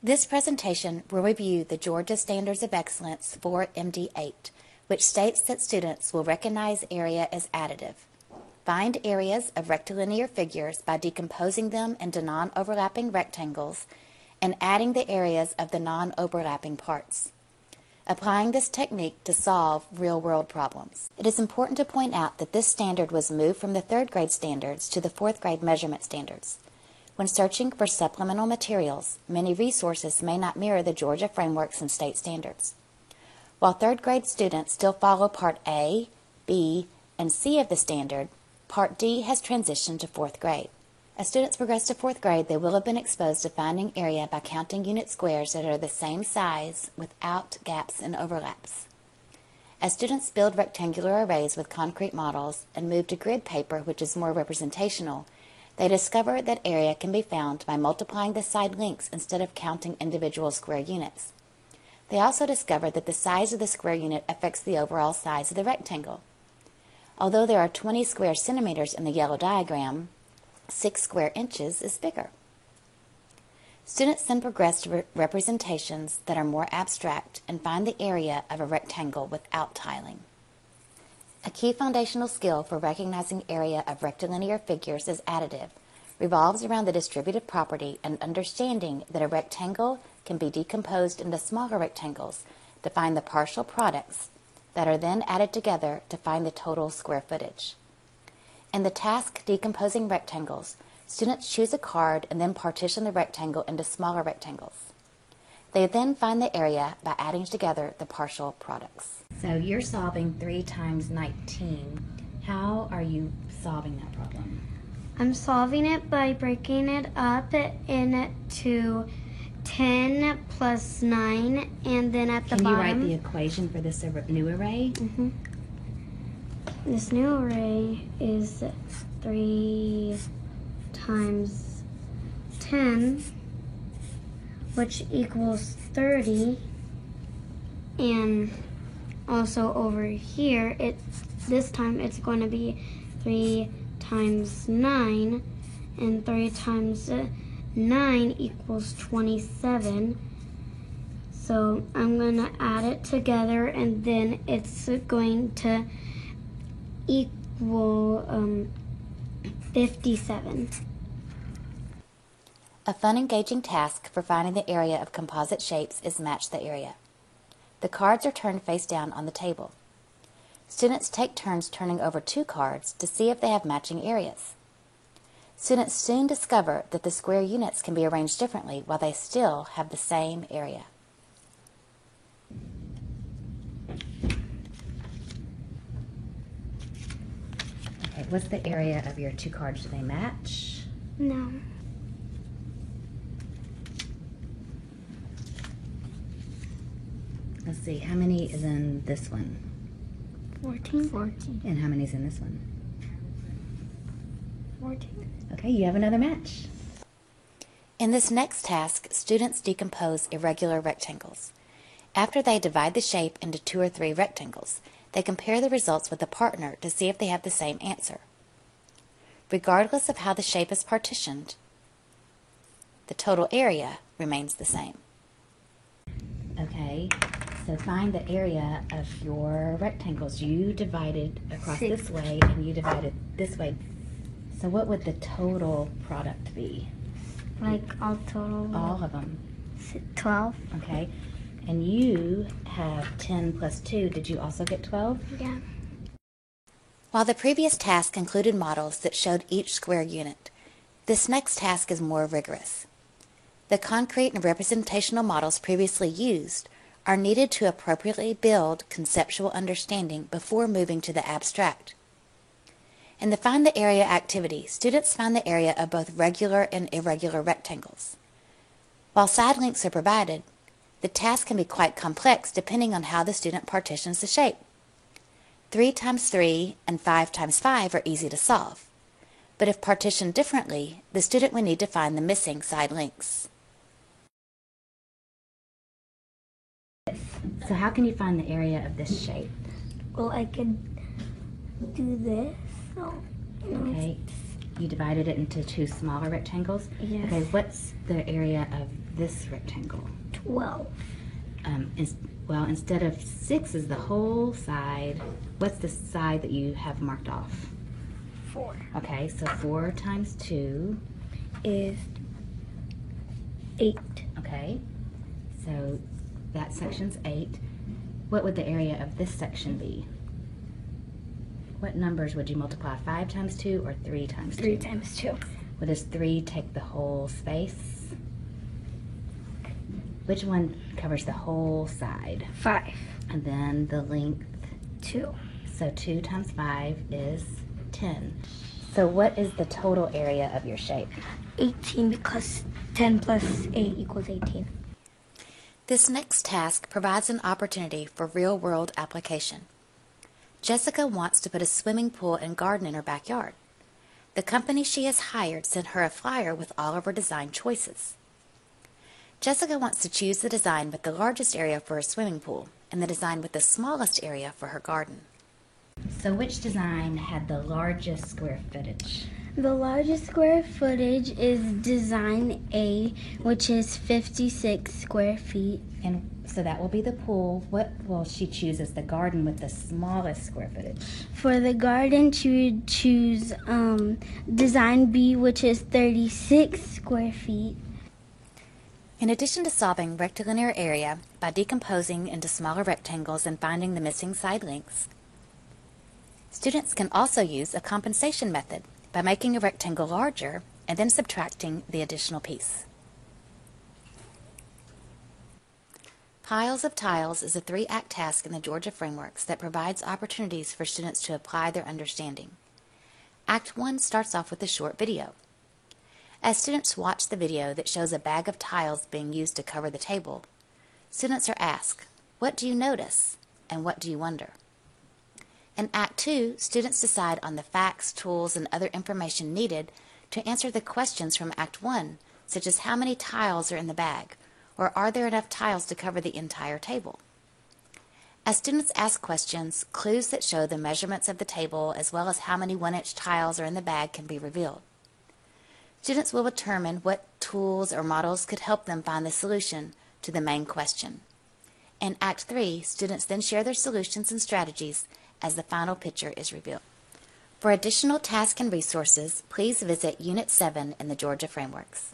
This presentation will review the Georgia Standards of Excellence for MD8, which states that students will recognize area as additive, find areas of rectilinear figures by decomposing them into non-overlapping rectangles, and adding the areas of the non-overlapping parts, applying this technique to solve real-world problems. It is important to point out that this standard was moved from the 3rd grade standards to the 4th grade measurement standards. When searching for supplemental materials, many resources may not mirror the Georgia frameworks and state standards. While 3rd grade students still follow Part A, B, and C of the standard, Part D has transitioned to 4th grade. As students progress to 4th grade, they will have been exposed to finding area by counting unit squares that are the same size without gaps and overlaps. As students build rectangular arrays with concrete models and move to grid paper, which is more representational, they discover that area can be found by multiplying the side lengths instead of counting individual square units. They also discover that the size of the square unit affects the overall size of the rectangle. Although there are 20 square centimeters in the yellow diagram, 6 square inches is bigger. Students then progress to representations that are more abstract and find the area of a rectangle without tiling. A key foundational skill for recognizing area of rectilinear figures as additive revolves around the distributive property and understanding that a rectangle can be decomposed into smaller rectangles to find the partial products that are then added together to find the total square footage. In the task Decomposing Rectangles, students choose a card and then partition the rectangle into smaller rectangles. They then find the area by adding together the partial products. So you're solving 3 times 19. How are you solving that problem? I'm solving it by breaking it up into 10 plus 9, and then at the bottom... Can you write the equation for this new array? Mm-hmm. This new array is 3 times 10, which equals 30, and also over here, this time it's going to be 3 times 9, and 3 times 9 equals 27. So I'm going to add it together, and then it's going to equal 57. A fun, engaging task for finding the area of composite shapes is Match the Area. The cards are turned face down on the table. Students take turns turning over 2 cards to see if they have matching areas. Students soon discover that the square units can be arranged differently while they still have the same area. Okay, what's the area of your 2 cards? Do they match? No. Let's see, how many is in this one? 14. And how many is in this one? 14. Okay, you have another match. In this next task, students decompose irregular rectangles. After they divide the shape into 2 or 3 rectangles, they compare the results with a partner to see if they have the same answer. Regardless of how the shape is partitioned, the total area remains the same. Okay, so find the area of your rectangles. You divided across 6. this way and you divided this way. So what would the total product be? Like all total? All of them. 12. Okay, and you have 10 plus 2. Did you also get 12? Yeah. While the previous task included models that showed each square unit, this next task is more rigorous. The concrete and representational models previously used are needed to appropriately build conceptual understanding before moving to the abstract. In the Find the Area activity, students find the area of both regular and irregular rectangles. While side lengths are provided, the task can be quite complex depending on how the student partitions the shape. 3 times 3 and 5 times 5 are easy to solve, but if partitioned differently, the student would need to find the missing side lengths. So how can you find the area of this shape? Well, I could do this. So, Okay, you divided it into 2 smaller rectangles? Yes. Okay, what's the area of this rectangle? 12. Well, instead of 6 is the whole side. What's the side that you have marked off? 4. Okay, so 4 times 2. Is 8. Okay, so that section's 8. What would the area of this section be? What numbers would you multiply? 5 times 2 or 3 times 2? 3 times 2. Well, does 3 take the whole space? Which one covers the whole side? 5. And then the length? 2. So 2 times 5 is 10. So what is the total area of your shape? 18 because 10 plus 8 equals 18. This next task provides an opportunity for real-world application. Jessica wants to put a swimming pool and garden in her backyard. The company she has hired sent her a flyer with all of her design choices. Jessica wants to choose the design with the largest area for her swimming pool and the design with the smallest area for her garden. So which design had the largest square footage? The largest square footage is design A, which is 56 square feet. And so that will be the pool. What will she choose as the garden with the smallest square footage? For the garden, she would choose design B, which is 36 square feet. In addition to solving rectilinear area by decomposing into smaller rectangles and finding the missing side lengths, students can also use a compensation method by making a rectangle larger and then subtracting the additional piece. Piles of Tiles is a 3-act task in the Georgia Frameworks that provides opportunities for students to apply their understanding. Act 1 starts off with a short video. As students watch the video that shows a bag of tiles being used to cover the table, students are asked, "What do you notice?" and "What do you wonder?" In Act 2, students decide on the facts, tools, and other information needed to answer the questions from Act 1, such as how many tiles are in the bag, or are there enough tiles to cover the entire table? As students ask questions, clues that show the measurements of the table as well as how many 1-inch tiles are in the bag can be revealed. Students will determine what tools or models could help them find the solution to the main question. In Act 3, students then share their solutions and strategies as the final picture is revealed. For additional tasks and resources, please visit Unit 7 in the Georgia Frameworks.